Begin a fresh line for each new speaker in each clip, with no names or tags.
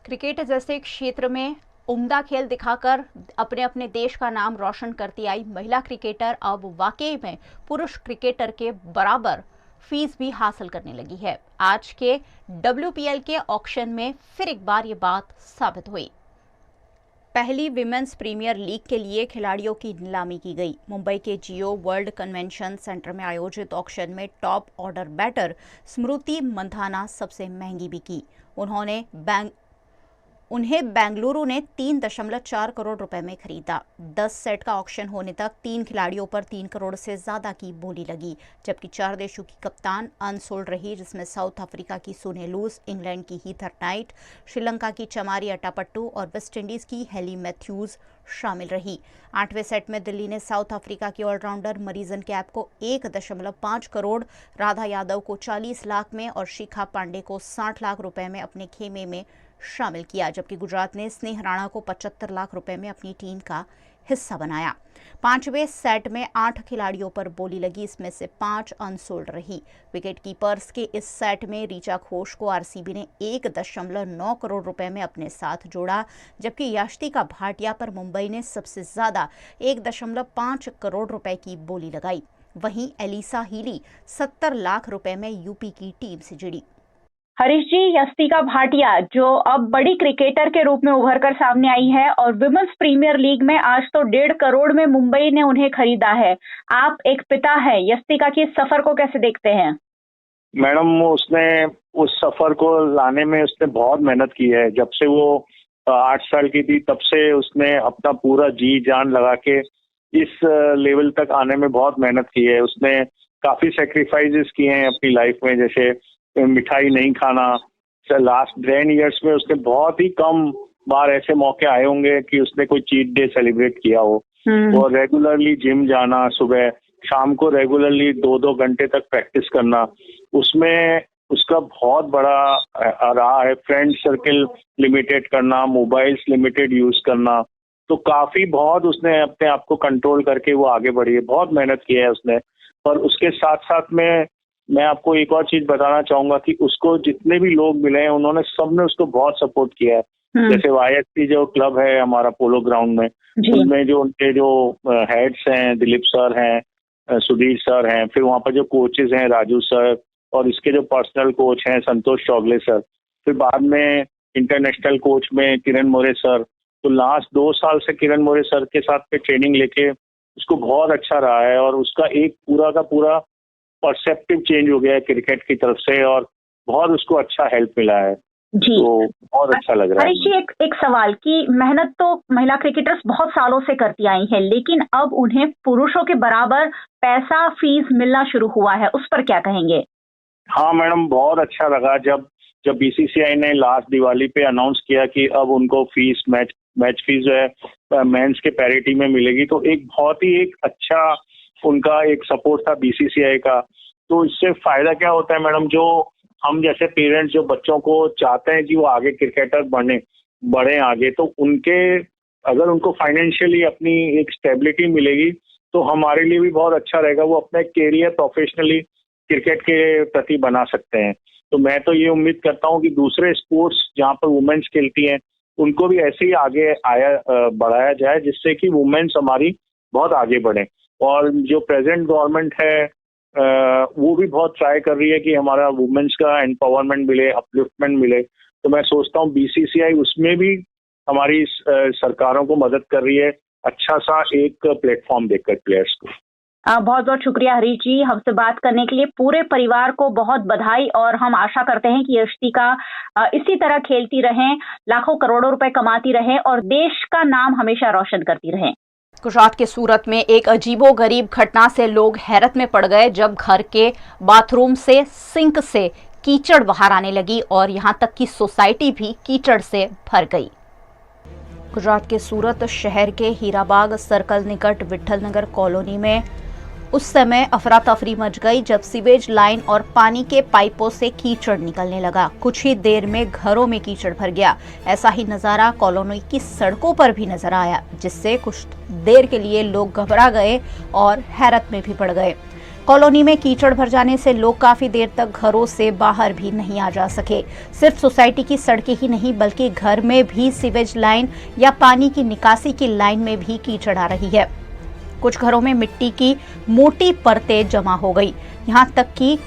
Cricket जैसे क्षेत्र में उम्दा खेल दिखाकर अपने अपने देश का नाम रोशन करती आई महिला क्रिकेटर अब वाकई में पुरुष क्रिकेटर के बराबर फीस भी हासिल करने लगी है। आज के WPL के ऑक्शन में फिर एक बार ये बात साबित हुई। पहली विमेंस प्रीमियर लीग के लिए खिलाड़ियों की नीलामी की गई। मुंबई के जियो वर्ल्ड कन्वेंशन सेंटर में आयोजित ऑक्शन में top order batter Smriti Mandhana सबसे महंगी बिकी। उन्हें बेंगलुरु ने 3.4 करोड़ रुपए में खरीदा। 10 सेट का ऑक्शन होने तक 3 खिलाड़ियों पर 3 करोड़ से ज्यादा की बोली लगी, जबकि 4 देशों की कप्तान अनसोल्ड रही, जिसमें साउथ अफ्रीका की सोने लूस, इंग्लैंड की हीथर नाइट, श्रीलंका की चमारी अटापट्टू और वेस्ट इंडीज की हेली मैथ्यूज शामिल रही। 8वें सेट में दिल्ली ने साउथ अफ्रीका की ऑलराउंडर मरीजन कैप को 1.5 करोड़, राधा यादव को 40 लाख में और शिखा पांडे को 60 लाख रुपए में अपने खेमे में शामिल किया, जबकि गुजरात ने स्नेह राणा को 75 लाख रुपए में अपनी टीम का हिस्सा बनाया। 5वें सेट में 8 खिलाड़ियों पर बोली लगी, इसमें से 5 अनसोल्ड रही। विकेट कीपर्स के इस सेट में ऋचा घोष को आरसीबी ने 1.9 करोड़ रुपए में अपने साथ जोड़ा, जबकि यास्तिका भाटिया पर मुंबई ने सबसे ज्यादा 1.5 करोड़ रुपए की बोली लगाई। वहीं एलिसा हीली 70 लाख रुपए में यूपी की टीम से जुड़ी।
हरीश जी, यास्तिका भाटिया जो अब बड़ी क्रिकेटर के रूप में उभर कर सामने आई है और विमेंस प्रीमियर लीग में आज तो 1.5 करोड़ में मुंबई ने उन्हें खरीदा है। आप एक पिता है, यास्तिका की इस सफर को कैसे देखते हैं?
मैडम, उसने उस सफर को लाने में उसने बहुत मेहनत की है। जब से वो 8 साल की थी तब से उसने अपना पूरा जी जान लगा के इस लेवल तक आने में बहुत मेहनत की है। उसने काफी सेक्रीफाइसेस किए हैं अपनी लाइफ में, जैसे मिठाई नहीं खाना। लास्ट 10 इयर्स में उसने बहुत ही कम बार ऐसे मौके आए होंगे कि उसने कोई चीट डे सेलिब्रेट किया हो। वो रेगुलरली जिम जाना, सुबह शाम को रेगुलरली 2-2 घंटे तक प्रैक्टिस करना, उसमें उसका बहुत बड़ा रहा है। फ्रेंड सर्किल लिमिटेड करना, मोबाइल्स लिमिटेड यूज करना, तो काफी बहुत उसने अपने आप को कंट्रोल करके वो आगे बढ़ी है। बहुत मेहनत की है उसने। पर उसके साथ साथ में मैं आपको एक और चीज बताना चाहूंगा कि उसको जितने भी लोग मिले हैं उन्होंने सबने उसको बहुत सपोर्ट किया है। जैसे YSP जो क्लब है हमारा पोलो ग्राउंड में, उसमें जो उनके जो हेड्स हैं, दिलीप सर हैं, सुधीर सर हैं, फिर वहाँ पर जो कोचेज हैं राजू सर, और इसके जो पर्सनल कोच हैं संतोष चौगले सर, फिर बाद में इंटरनेशनल कोच में किरण मोरे सर। तो लास्ट 2 साल से किरण मोरे सर के साथ पे ट्रेनिंग लेके उसको बहुत अच्छा रहा है और उसका एक पूरा का पूरा परसेप्टिव चेंज हो गया है क्रिकेट की तरफ से और बहुत उसको अच्छा हेल्प मिला है
जी।
तो बहुत अच्छा लग रहा है।
हरीश जी, एक सवाल कि मेहनत तो महिला क्रिकेटर्स बहुत सालों से करती आई हैं, लेकिन अब उन्हें पुरुषों के बराबर पैसा फीस मिलना शुरू हुआ है, उस पर क्या कहेंगे?
हाँ मैडम, बहुत अच्छा लगा जब BCCI ने लास्ट दिवाली पे अनाउंस किया कि अब उनको फीस मैच फीस जो है मेंस के पैरिटी में मिलेगी, तो एक बहुत ही एक अच्छा उनका एक सपोर्ट था BCCI का। तो इससे फायदा क्या होता है मैडम, जो हम जैसे पेरेंट्स जो बच्चों को चाहते हैं कि वो आगे क्रिकेटर बढ़े आगे, तो उनके अगर उनको फाइनेंशियली अपनी एक स्टेबिलिटी मिलेगी तो हमारे लिए भी बहुत अच्छा रहेगा। वो अपना कैरियर प्रोफेशनली क्रिकेट के प्रति बना सकते हैं। तो मैं तो ये उम्मीद करता हूँ कि दूसरे स्पोर्ट्स जहाँ पर वुमेन्स खेलती हैं उनको भी ऐसे ही आगे बढ़ाया जाए, जिससे कि वुमेन्स हमारी बहुत आगे बढ़े। और जो प्रेजेंट गवर्नमेंट है वो भी बहुत ट्राई कर रही है कि हमारा वुमेन्स का एम्पावरमेंट मिले, अपलिफ्टमेंट मिले। तो मैं सोचता हूँ BCCI उसमें भी हमारी सरकारों को मदद कर रही है, अच्छा सा एक प्लेटफॉर्म देकर प्लेयर्स को।
बहुत बहुत शुक्रिया हरीश जी, हमसे बात करने के लिए। पूरे परिवार को बहुत बधाई और हम आशा करते हैं कि यास्तिका इसी तरह खेलती रहें, लाखों करोड़ों रुपए कमाती रहें और देश का नाम हमेशा रोशन करती रहें।
गुजरात के सूरत में एक अजीबोगरीब घटना से लोग हैरत में पड़ गए जब घर के बाथरूम से सिंक से कीचड़ बाहर आने लगी और यहां तक कि सोसाइटी भी कीचड़ से भर गई। गुजरात के सूरत शहर के हीराबाग सर्कल निकट विठल नगर कॉलोनी में उस समय अफरा तफरी मच गई जब सीवेज लाइन और पानी के पाइपों से कीचड़ निकलने लगा। कुछ ही देर में घरों में कीचड़ भर गया। ऐसा ही नजारा कॉलोनी की सड़कों पर भी नजर आया, जिससे कुछ देर के लिए लोग घबरा गए और हैरत में भी पड़ गए। कॉलोनी में कीचड़ भर जाने से लोग काफी देर तक घरों से बाहर भी नहीं आ जा सके। सिर्फ सोसाइटी की सड़कें ही नहीं बल्कि घर में भी सीवेज लाइन या पानी की निकासी की लाइन में भी कीचड़ आ रही है। कुछ घरों में मिट्टी की मोटी परतें जमा हो गई। यहां तक कि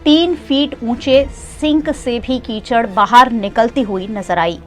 3 फीट ऊंचे सिंक से भी कीचड़ बाहर निकलती हुई नजर आई।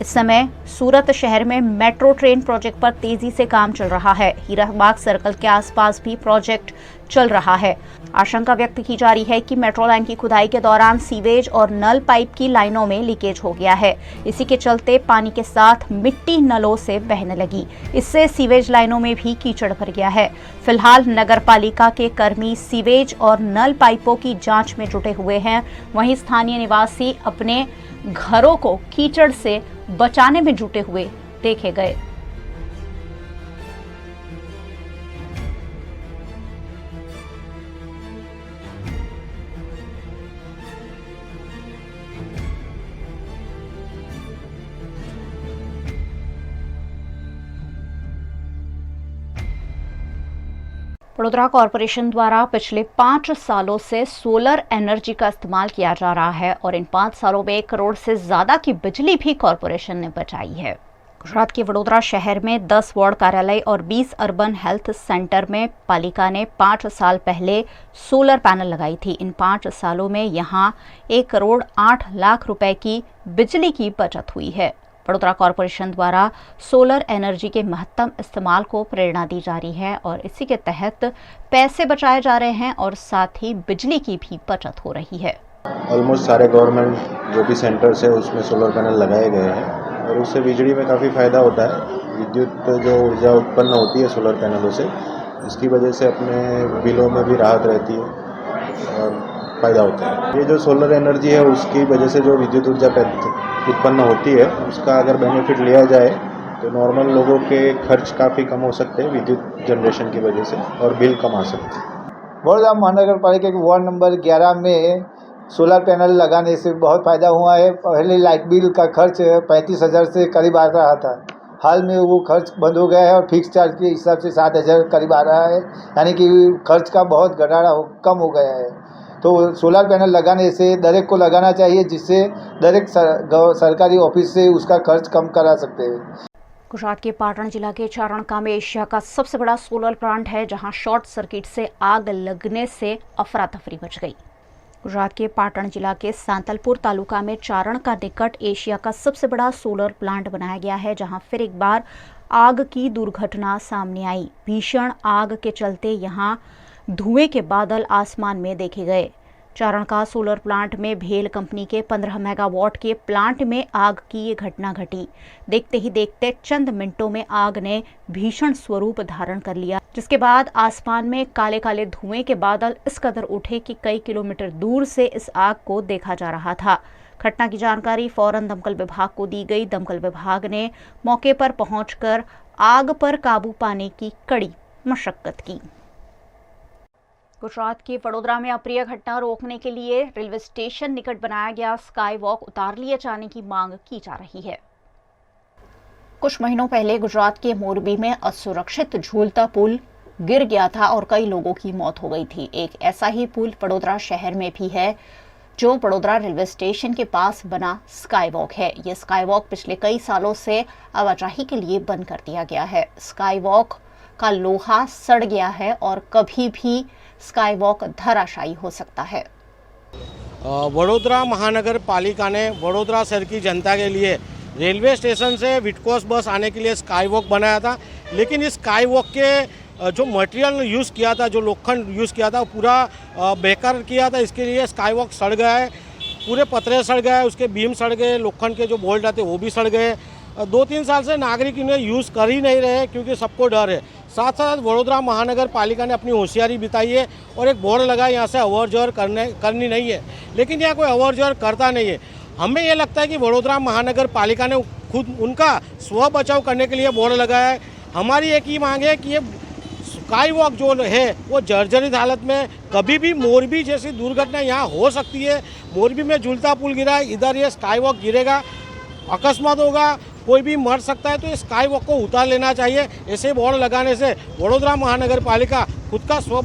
इस समय सूरत शहर में मेट्रो ट्रेन प्रोजेक्ट पर तेजी से काम चल रहा है। हीराबाग सर्कल के आसपास भी प्रोजेक्ट चल रहा है। आशंका व्यक्त की जा रही है कि मेट्रो लाइन की खुदाई के दौरान सीवेज और नल पाइप की लाइनों में लीकेज हो गया है। इसी के चलते पानी के साथ मिट्टी नलों से बहने लगी। इससे सीवेज लाइनों में भी कीचड़ भर गया है। फिलहाल नगर पालिका के कर्मी सीवेज और नल पाइपों की जांच में जुटे हुए हैं। वहीं स्थानीय निवासी अपने घरों को कीचड़ से बचाने में जुटे हुए देखे गए। वडोदरा कॉरपोरेशन द्वारा पिछले 5 सालों से सोलर एनर्जी का इस्तेमाल किया जा रहा है और इन 5 सालों में 1 करोड़ से ज्यादा की बिजली भी कॉरपोरेशन ने बचाई है। गुजरात के वडोदरा शहर में 10 वार्ड कार्यालय और 20 अर्बन हेल्थ सेंटर में पालिका ने 5 साल पहले सोलर पैनल लगाई थी। इन 5 सालों में यहां 1 करोड़ 8 लाख रुपए की बिजली की बचत हुई है। वडोदरा कॉरपोरेशन द्वारा सोलर एनर्जी के महत्तम इस्तेमाल को प्रेरणा दी जा रही है और इसी के तहत पैसे बचाए जा रहे हैं और साथ ही बिजली की भी बचत हो रही है।
ऑलमोस्ट सारे गवर्नमेंट जो भी सेंटर्स है उसमें सोलर पैनल लगाए गए हैं और उससे बिजली में काफ़ी फ़ायदा होता है। विद्युत जो ऊर्जा उत्पन्न होती है सोलर पैनलों से, इसकी वजह से अपने बिलों में भी राहत रहती है और फ़ायदा होता है। ये जो सोलर एनर्जी है उसकी वजह से जो विद्युत ऊर्जा उत्पन्न होती है उसका अगर बेनिफिट लिया जाए तो नॉर्मल लोगों के खर्च काफ़ी कम हो सकते हैं विद्युत जनरेशन की वजह से और बिल कम आ सकते हैं।
वडोदरा महानगर पालिका के वार्ड नंबर 11 में सोलर पैनल लगाने से बहुत फ़ायदा हुआ है। पहले लाइट बिल का खर्च 35,000 से करीब आ रहा था, हाल में वो खर्च बंद हो गया है और फिक्स चार्ज के हिसाब से 7,000 करीब आ रहा है, यानी कि खर्च का बहुत घटाड़ा कम हो गया है। तो सोलर पैनल लगाने से दरेक को लगाना चाहिए, जिससे दरेक सरकारी ऑफिस से उसका खर्च कम करा सकते हैं।
गुजरात के पाटण जिला के चारणका में एशिया का सबसे बड़ा सोलर प्लांट है, जहां शॉर्ट सर्किट से आग लगने से अफरा तफरी मच गई। गुजरात के पाटण जिला के सांतलपुर तालुका में चारणका निकट एशिया का सबसे बड़ा सोलर प्लांट बनाया गया है, जहां फिर एक बार आग की दुर्घटना सामने आई। भीषण आग के चलते यहां धुएं के बादल आसमान में देखे गए। चारणका सोलर प्लांट में भेल कंपनी के 15 मेगावाट के प्लांट में आग की ये घटना घटी। देखते ही देखते चंद मिनटों में आग ने भीषण स्वरूप धारण कर लिया, जिसके बाद आसमान में काले काले धुएं के बादल इस कदर उठे कि कई किलोमीटर दूर से इस आग को देखा जा रहा था। घटना की जानकारी फौरन दमकल विभाग को दी गई। दमकल विभाग ने मौके पर पहुंचकर आग पर काबू पाने की कड़ी मशक्कत की। गुजरात के वडोदरा में अप्रिय घटना रोकने के लिए रेलवे स्टेशन निकट बनाया गया स्काई वॉक उतार लिए जाने की मांग की जा रही है। कुछ महीनों पहले गुजरात के मोरबी में असुरक्षित झूलता पुल गिर गया था और कई लोगों की मौत हो गई थी। एक ऐसा ही पुल वडोदरा शहर में भी है, जो वडोदरा रेलवे स्टेशन के पास बना स्काई वॉक है। ये स्काई वॉक पिछले कई सालों से आवाजाही के लिए बंद कर दिया गया है। स्काई वॉक का लोहा सड़ गया है और कभी भी स्काई वॉक धराशायी हो सकता है।
वडोदरा महानगर पालिका ने वडोदरा शहर की जनता के लिए रेलवे स्टेशन से विटकोस बस आने के लिए स्काई वॉक बनाया था, लेकिन इस स्काई वॉक के जो मटेरियल यूज़ किया था, जो लोखंड यूज़ किया था, वो पूरा बेकार किया था। इसके लिए स्काई वॉक सड़ गया है, पूरे पतरे सड़ गए, उसके बीम सड़ गए, लोखंड के जो बोल्ट आते वो भी सड़ गए। 2-3 साल से नागरिक इन्हें यूज़ कर ही नहीं रहे क्योंकि सबको डर है। साथ साथ वडोदरा महानगर पालिका ने अपनी होशियारी बिताई है और एक बोर्ड लगा, यहाँ से अवर जवर करनी नहीं है, लेकिन यहाँ कोई अवर जवर करता नहीं है। हमें ये लगता है कि वडोदरा महानगर पालिका ने खुद उनका स्व बचाव करने के लिए बोर्ड लगाया है। हमारी एक ही मांग है कि ये स्काई वॉक जो है वो जर्जरित हालत में, कभी भी मोरबी जैसी दुर्घटना यहाँ हो सकती है। मोरबी में झूलता पुल गिरा है, इधर ये स्काई वॉक गिरेगा, अकस्मात होगा, कोई भी मर सकता है। तो इस स्काई वॉक को उतार लेना चाहिए। ऐसे बोर्ड लगाने से वडोदरा महानगर पालिका खुद का स्व